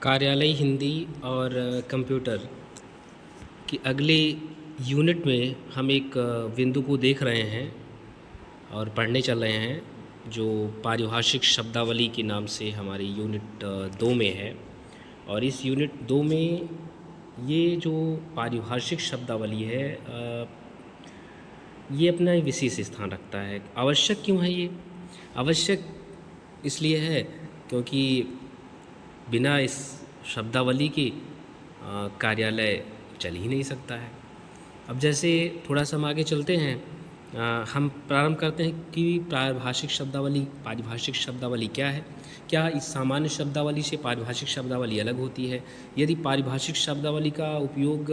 कार्यालय हिंदी और कंप्यूटर की अगले यूनिट में हम एक बिंदु को देख रहे हैं और पढ़ने चल रहे हैं जो पारिभाषिक शब्दावली के नाम से हमारी यूनिट 2 में है। और इस यूनिट 2 में ये जो पारिभाषिक शब्दावली है ये अपना विशेष स्थान रखता है। आवश्यक क्यों है ये? आवश्यक इसलिए है क्योंकि बिना इस शब्दावली के कार्यालय चल ही नहीं सकता है। अब जैसे थोड़ा सा हम आगे चलते हैं, हम प्रारंभ करते हैं कि पारिभाषिक शब्दावली क्या है। क्या इस सामान्य शब्दावली से पारिभाषिक शब्दावली अलग होती है? यदि पारिभाषिक शब्दावली का उपयोग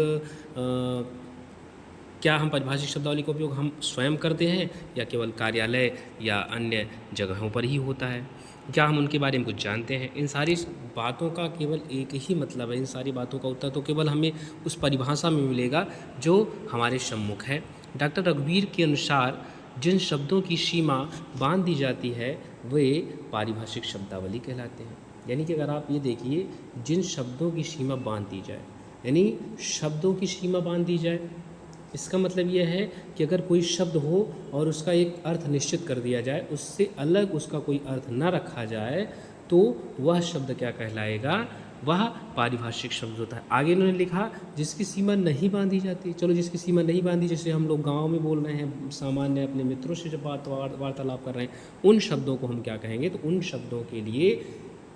क्या हम पारिभाषिक शब्दावली का उपयोग हम स्वयं करते हैं या केवल कार्यालय या अन्य जगहों पर ही होता है? क्या हम उनके बारे में कुछ जानते हैं? इन सारी बातों का केवल एक ही मतलब है, इन सारी बातों का उत्तर तो केवल हमें उस परिभाषा में मिलेगा जो हमारे सम्मुख है। डॉक्टर रघुवीर के अनुसार जिन शब्दों की सीमा बांध दी जाती है वे पारिभाषिक शब्दावली कहलाते हैं। यानी कि अगर आप ये देखिए, जिन शब्दों की सीमा बांध दी जाए, यानी शब्दों की सीमा बांध दी जाए, इसका मतलब यह है कि अगर कोई शब्द हो और उसका एक अर्थ निश्चित कर दिया जाए, उससे अलग उसका कोई अर्थ न रखा जाए, तो वह शब्द क्या कहलाएगा? वह पारिभाषिक शब्द होता है। आगे इन्होंने लिखा जिसकी सीमा नहीं बांधी जाती। चलो, जिसकी सीमा नहीं बांधी, जैसे हम लोग गांव में बोल रहे हैं, सामान्य अपने मित्रों से जब वार्तालाप कर रहे हैं, उन शब्दों को हम क्या कहेंगे? तो उन शब्दों के लिए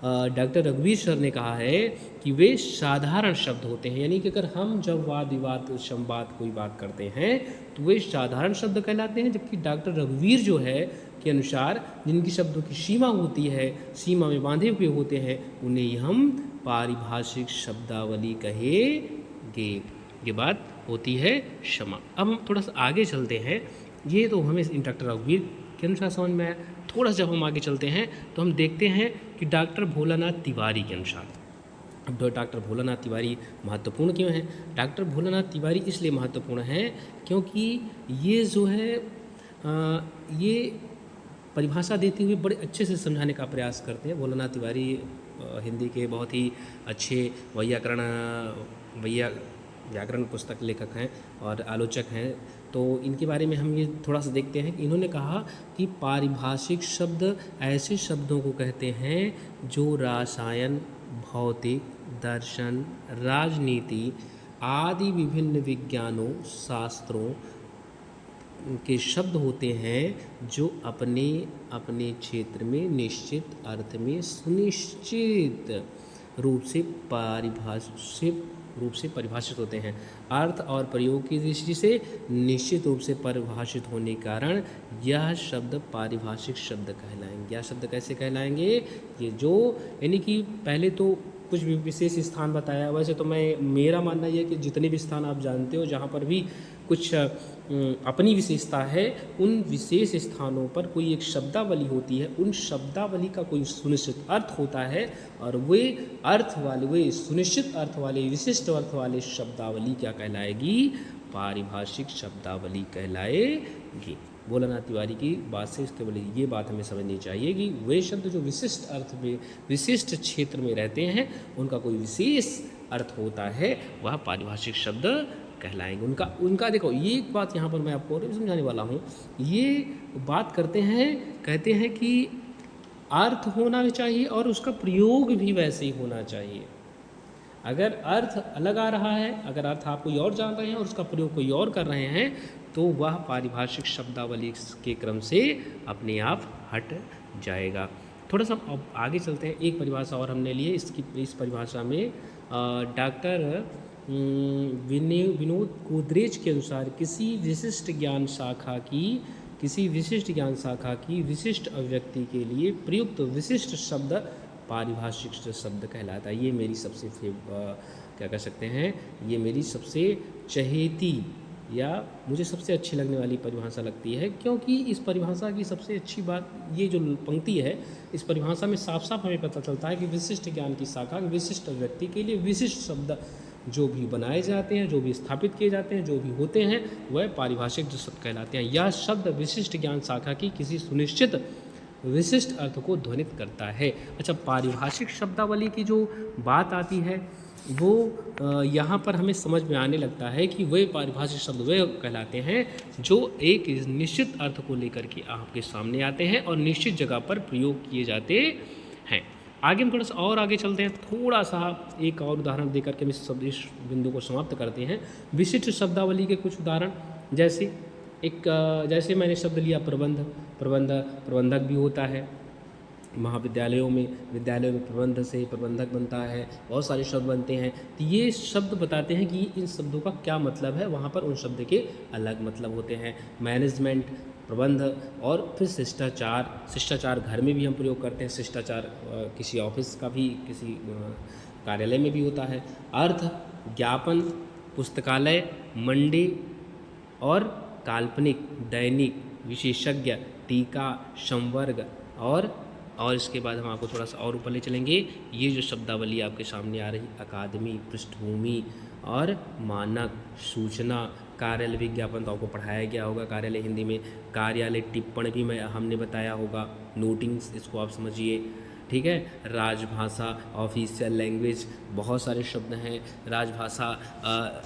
डॉक्टर रघुवीर सर ने कहा है कि वे साधारण शब्द होते हैं। यानी कि अगर हम जब वाद विवाद संवाद कोई बात करते हैं तो वे साधारण शब्द कहलाते हैं। जबकि डॉक्टर रघुवीर जो है के अनुसार जिनकी शब्दों की सीमा होती है, सीमा में बांधे हुए होते हैं, उन्हें हम पारिभाषिक शब्दावली कहेंगे। ये बात होती है क्षमा। अब हम थोड़ा सा आगे चलते हैं। ये तो हमें डॉक्टर रघुवीर के अनुसार समझ में आया। थोड़ा जब हम आगे चलते हैं तो हम देखते हैं कि डॉक्टर भोलानाथ तिवारी के अनुसार, अब डॉक्टर भोलानाथ तिवारी महत्वपूर्ण क्यों है? डॉक्टर भोलानाथ तिवारी इसलिए महत्वपूर्ण है क्योंकि ये जो है ये परिभाषा देते हुए बड़े अच्छे से समझाने का प्रयास करते हैं। भोलानाथ तिवारी हिंदी के बहुत ही अच्छे व्याकरण पुस्तक लेखक हैं और आलोचक हैं। तो इनके बारे में हम ये थोड़ा सा देखते हैं कि इन्होंने कहा कि पारिभाषिक शब्द ऐसे शब्दों को कहते हैं जो रसायन, भौतिक, दर्शन, राजनीति आदि विभिन्न विज्ञानों, शास्त्रों के शब्द होते हैं जो अपने अपने क्षेत्र में निश्चित अर्थ में सुनिश्चित रूप से परिभाषित होते हैं। अर्थ और प्रयोग की दृष्टि से निश्चित रूप से परिभाषित होने के कारण यह शब्द पारिभाषिक शब्द कहलाएंगे। यह शब्द कैसे कहलाएंगे? ये जो यानी कि पहले तो कुछ भी विशेष स्थान बताया। वैसे तो मेरा मानना यह है कि जितने भी स्थान आप जानते हो जहाँ पर भी कुछ अपनी विशेषता है, उन विशेष स्थानों पर कोई एक शब्दावली होती है, उन शब्दावली का कोई सुनिश्चित अर्थ होता है और वे सुनिश्चित अर्थ वाले, विशिष्ट अर्थ वाले शब्दावली क्या कहलाएगी? पारिभाषिक शब्दावली कहलाएगी। भोलानाथ तिवारी की बात से इसके बोले ये बात हमें समझनी चाहिए कि वे शब्द जो विशिष्ट अर्थ में, विशिष्ट क्षेत्र में रहते हैं, उनका कोई विशेष अर्थ होता है, वह पारिभाषिक शब्द कहलाएंगे। उनका देखो, ये एक बात यहाँ पर मैं आपको और समझाने वाला हूँ। ये बात कहते हैं कि अर्थ होना भी चाहिए और उसका प्रयोग भी वैसे ही होना चाहिए। अगर अर्थ अलग आ रहा है, अगर अर्थ आप कोई और जान रहे हैं और उसका प्रयोग कोई और कर रहे हैं, तो वह पारिभाषिक शब्दावली के क्रम से अपने आप हट जाएगा। थोड़ा सा अब आगे चलते हैं। एक परिभाषा और हमने ली है। इस परिभाषा में डॉक्टर विनोद गोदरेज के अनुसार किसी विशिष्ट ज्ञान शाखा की विशिष्ट अभिव्यक्ति के लिए प्रयुक्त विशिष्ट शब्द पारिभाषिक शब्द कहलाता है। ये मेरी सबसे क्या कह सकते हैं, ये मेरी सबसे चहेती या मुझे सबसे अच्छी लगने वाली परिभाषा लगती है, क्योंकि इस परिभाषा की सबसे अच्छी बात ये जो पंक्ति है, इस परिभाषा में साफ साफ हमें पता चलता है कि विशिष्ट ज्ञान की शाखा, विशिष्ट अभिव्यक्ति के लिए विशिष्ट शब्द जो भी बनाए जाते हैं, जो भी स्थापित किए जाते हैं, जो भी होते हैं, वह पारिभाषिक शब्द कहलाते हैं। यह शब्द विशिष्ट ज्ञान शाखा की किसी सुनिश्चित विशिष्ट अर्थ को ध्वनित करता है। अच्छा, पारिभाषिक शब्दावली की जो बात आती है वो यहाँ पर हमें समझ में आने लगता है कि वे पारिभाषिक शब्द वे कहलाते हैं जो एक निश्चित अर्थ को लेकर के आपके सामने आते हैं और निश्चित जगह पर प्रयोग किए जाते हैं। आगे हम थोड़ा सा और आगे चलते हैं, थोड़ा सा एक और उदाहरण देकर के हम इस बिंदु को समाप्त करते हैं। विशिष्ट शब्दावली के कुछ उदाहरण, जैसे मैंने शब्द लिया प्रबंधक भी होता है। विद्यालयों में प्रबंध से प्रबंधक बनता है, बहुत सारे शब्द बनते हैं। तो ये शब्द बताते हैं कि इन शब्दों का क्या मतलब है, वहाँ पर उन शब्द के अलग मतलब होते हैं। मैनेजमेंट, प्रबंध, और फिर शिष्टाचार घर में भी हम प्रयोग करते हैं। शिष्टाचार किसी ऑफिस का भी, किसी कार्यालय में भी होता है। अर्थ, ज्ञापन, पुस्तकालय, मंडी, और काल्पनिक, दैनिक, विशेषज्ञ, टीका, संवर्ग, और इसके बाद हम आपको थोड़ा सा और ऊपर ले चलेंगे। ये जो शब्दावली आपके सामने आ रही, अकादमी, पृष्ठभूमि और मानक, सूचना, कार्यालय विज्ञापन तो आपको पढ़ाया गया होगा, कार्यालय हिंदी में। कार्यालय टिप्पण भी हमने बताया होगा, नोटिंग्स, इसको आप समझिए, ठीक है। राजभाषा, ऑफिशियल लैंग्वेज, बहुत सारे शब्द हैं। राजभाषा,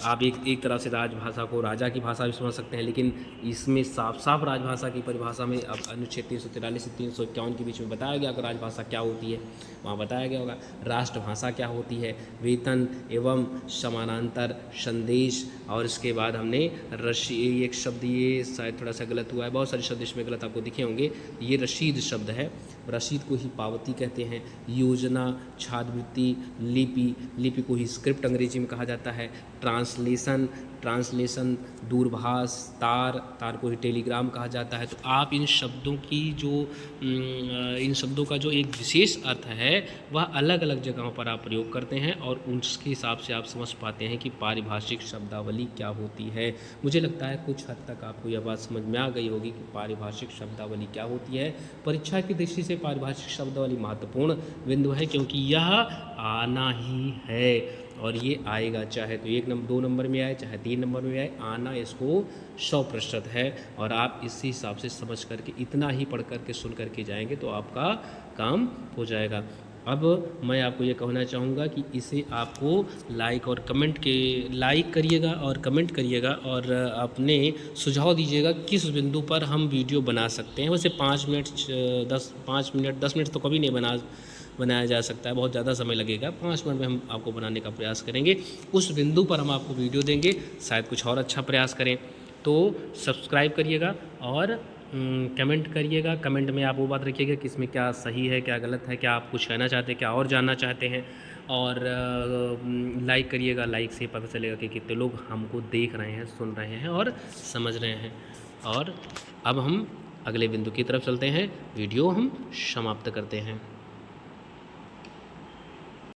आप एक तरह से राजभाषा को राजा की भाषा भी समझ सकते हैं, लेकिन इसमें साफ साफ राजभाषा की परिभाषा में अब अनुच्छेद 343 से 351 के बीच में बताया गया कि राजभाषा क्या होती है, वहाँ बताया गया होगा। राष्ट्रभाषा क्या होती है, वेतन एवं समानांतर संदेश, और इसके बाद हमने एक शब्द, ये शायद थोड़ा सा गलत हुआ है, बहुत सारे शब्द इसमें गलत आपको दिखे होंगे। ये रसीद शब्द है, रसीद को ही पावती कहते हैं। योजना, छात्रवृत्ति, लिपि को ही स्क्रिप्ट अंग्रेजी में कहा जाता है। ट्रांसलेशन, दूरभाष, तार को ही टेलीग्राम कहा जाता है। तो आप इन शब्दों का जो एक विशेष अर्थ है वह अलग अलग जगहों पर आप प्रयोग करते हैं, और उसके हिसाब से आप समझ पाते हैं कि पारिभाषिक शब्दावली क्या होती है। मुझे लगता है कुछ हद तक आपको यह बात समझ में आ गई होगी कि पारिभाषिक शब्दावली क्या होती है। परीक्षा की दृष्टि से पारिभाषिक शब्दावली महत्वपूर्ण बिंदु है, क्योंकि यह आना ही है, और ये आएगा, चाहे तो 2 नंबर में आए, चाहे 3 नंबर में आए, आना इसको 100% है। और आप इसी हिसाब से समझ करके, इतना ही पढ़ करके, सुन करके जाएंगे तो आपका काम हो जाएगा। अब मैं आपको ये कहना चाहूँगा कि इसे आपको लाइक करिएगा और कमेंट करिएगा, और अपने सुझाव दीजिएगा किस बिंदु पर हम वीडियो बना सकते हैं। वैसे 5 मिनट 10 मिनट तो कभी नहीं बनाया जा सकता है, बहुत ज़्यादा समय लगेगा। 5 मिनट में हम आपको बनाने का प्रयास करेंगे। उस बिंदु पर हम आपको वीडियो देंगे, शायद कुछ और अच्छा प्रयास करें। तो सब्सक्राइब करिएगा और कमेंट करिएगा। कमेंट में आप वो बात रखिएगा कि इसमें क्या सही है, क्या गलत है, क्या आप कुछ कहना चाहते हैं, क्या और जानना चाहते हैं। और लाइक करिएगा, लाइक से पता चलेगा कि कितने लोग हमको देख रहे हैं, सुन रहे हैं और समझ रहे हैं। और अब हम अगले बिंदु की तरफ चलते हैं, वीडियो हम समाप्त करते हैं।